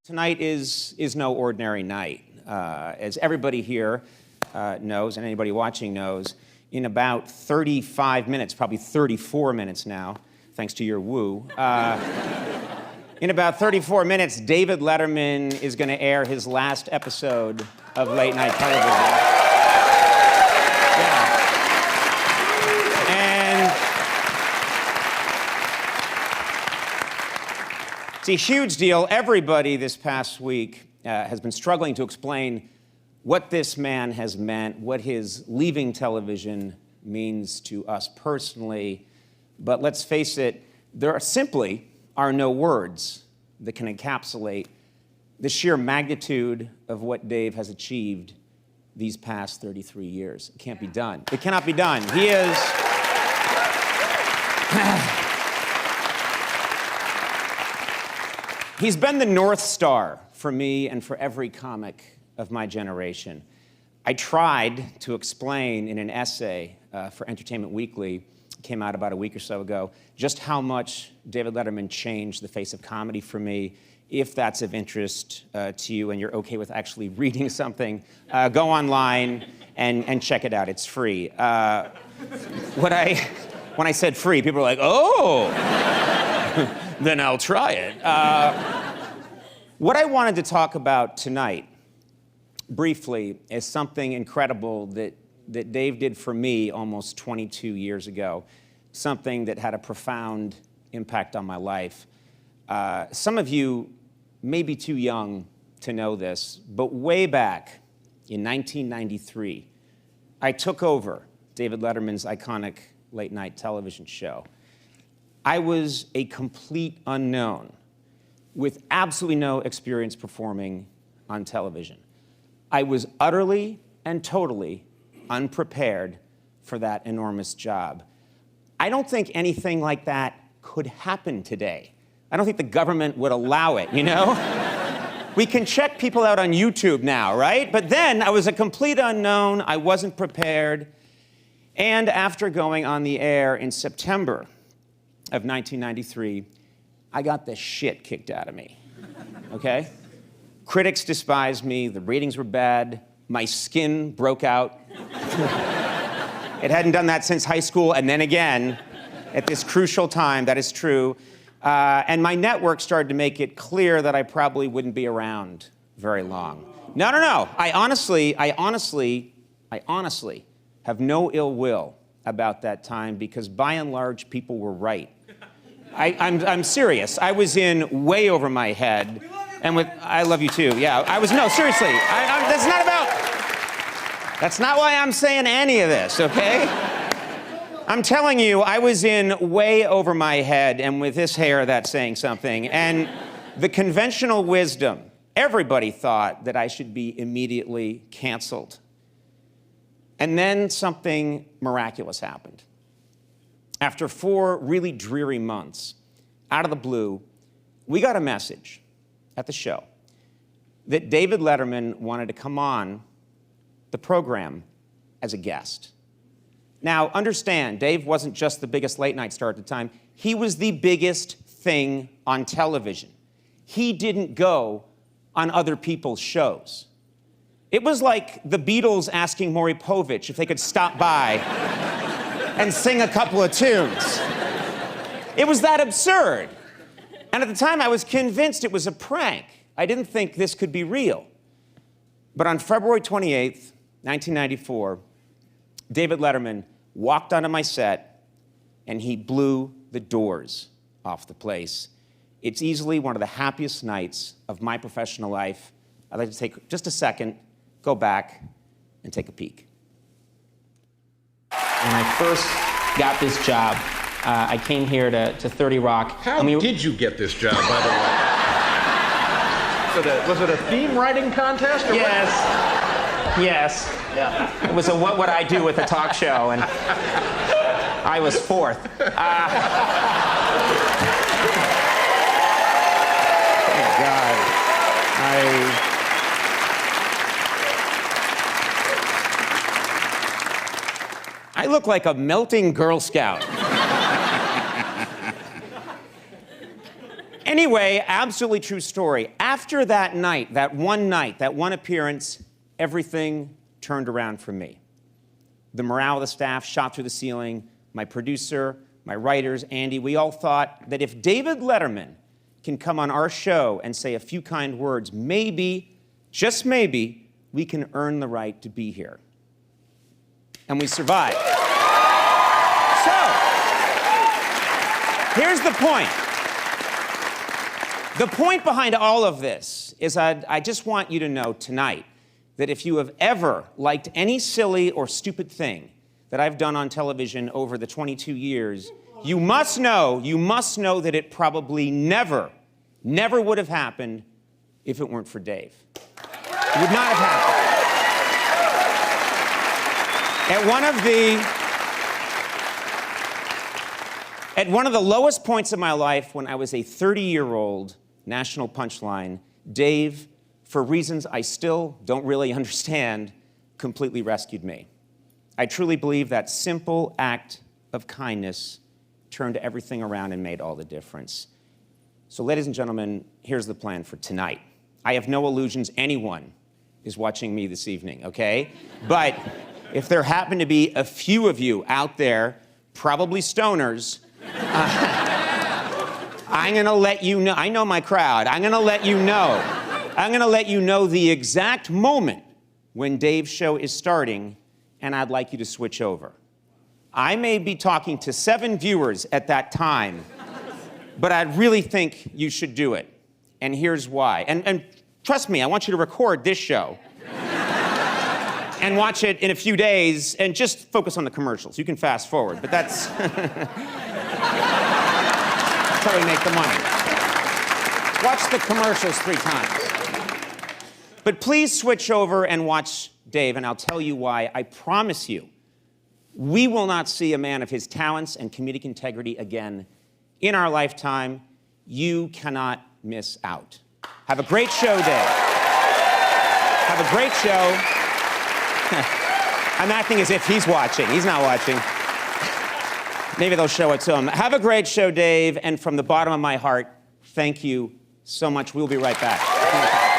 Tonight is no ordinary night. As everybody here knows, and anybody watching knows, in about 35 minutes, probably 34 minutes now, thanks to your woo, in about 34 minutes, David Letterman is going to air his last episode of late night television. Yeah. And it's a huge deal. Everybody this past week has been struggling to explain what this man has meant, what his leaving television means to us personally. But let's face it, there simply are no words that can encapsulate the sheer magnitude of what Dave has achieved these past 33 years. It can't be done. It cannot be done. He is... He's been the North Star for me and for every comic of my generation. I tried to explain in an essay for Entertainment Weekly, came out about a week or so ago, just how much David Letterman changed the face of comedy for me. If that's of interest to you and you're okay with actually reading something, go online and check it out. It's free. When I said free, people were like, oh, then I'll try it. What I wanted to talk about tonight, briefly, is something incredible that Dave did for me almost 22 years ago, something that had a profound impact on my life. Some of you may be too young to know this, but way back in 1993, I took over David Letterman's iconic late-night television show. I was a complete unknown with absolutely no experience performing on television. I was utterly and totally unprepared for that enormous job. I don't think anything like that could happen today. I don't think the government would allow it, you know? We can check people out on YouTube now, right? But then I was a complete unknown, I wasn't prepared, and after going on the air in September of 1993, I got the shit kicked out of me, okay? Critics despised me, the ratings were bad, my skin broke out. It hadn't done that since high school, and then again, at this crucial time, that is true. And my network started to make it clear that I probably wouldn't be around very long. No. I honestly have no ill will about that time because by and large, people were right. I'm serious. I was in way over my head. And I love you too, yeah. No, seriously, that's not why I'm saying any of this, okay? I'm telling you, I was in way over my head, and with this hair, that's saying something. And the conventional wisdom, everybody thought that I should be immediately canceled. And then something miraculous happened. After 4 really dreary months, out of the blue, we got a message at the show that David Letterman wanted to come on the program as a guest. Now, understand, Dave wasn't just the biggest late-night star at the time. He was the biggest thing on television. He didn't go on other people's shows. It was like the Beatles asking Maury Povich if they could stop by and sing a couple of tunes. It was that absurd. And at the time, I was convinced it was a prank. I didn't think this could be real. But on February 28th, 1994, David Letterman walked onto my set, and he blew the doors off the place. It's easily one of the happiest nights of my professional life. I'd like to take just a second, go back, and take a peek. When I first got this job, I came here to 30 Rock. How did you get this job, by the way? Was it a theme writing contest? Or yes. What? Yes. Yeah. It was a what would I do with a talk show, and I was 4th. Thank God. I look like a melting Girl Scout. Anyway, absolutely true story. After that night, that one appearance, everything turned around for me. The morale of the staff shot through the ceiling. My producer, my writers, Andy, we all thought that if David Letterman can come on our show and say a few kind words, maybe, just maybe, we can earn the right to be here. And we survived. So, here's the point. The point behind all of this is I just want you to know tonight that if you have ever liked any silly or stupid thing that I've done on television over the 22 years, you must know that it probably never would have happened if it weren't for Dave. It would not have happened. At one of the lowest points of my life, when I was a 30-year-old national punchline, Dave, for reasons I still don't really understand, completely rescued me. I truly believe that simple act of kindness turned everything around and made all the difference. So, ladies and gentlemen, here's the plan for tonight. I have no illusions anyone is watching me this evening, okay? But if there happen to be a few of you out there, probably stoners, I'm gonna let you know, I know my crowd, I'm gonna let you know the exact moment when Dave's show is starting, and I'd like you to switch over. I may be talking to 7 viewers at that time, but I really think you should do it. And here's why. And trust me, I want you to record this show and watch it in a few days and just focus on the commercials. You can fast forward, but that's how we make the money. Watch the commercials 3 times. But please switch over and watch Dave, and I'll tell you why. I promise you, we will not see a man of his talents and comedic integrity again in our lifetime. You cannot miss out. Have a great show, Dave. Have a great show. I'm acting as if he's watching. He's not watching. Maybe they'll show it to him. Have a great show, Dave, and from the bottom of my heart, thank you so much. We'll be right back.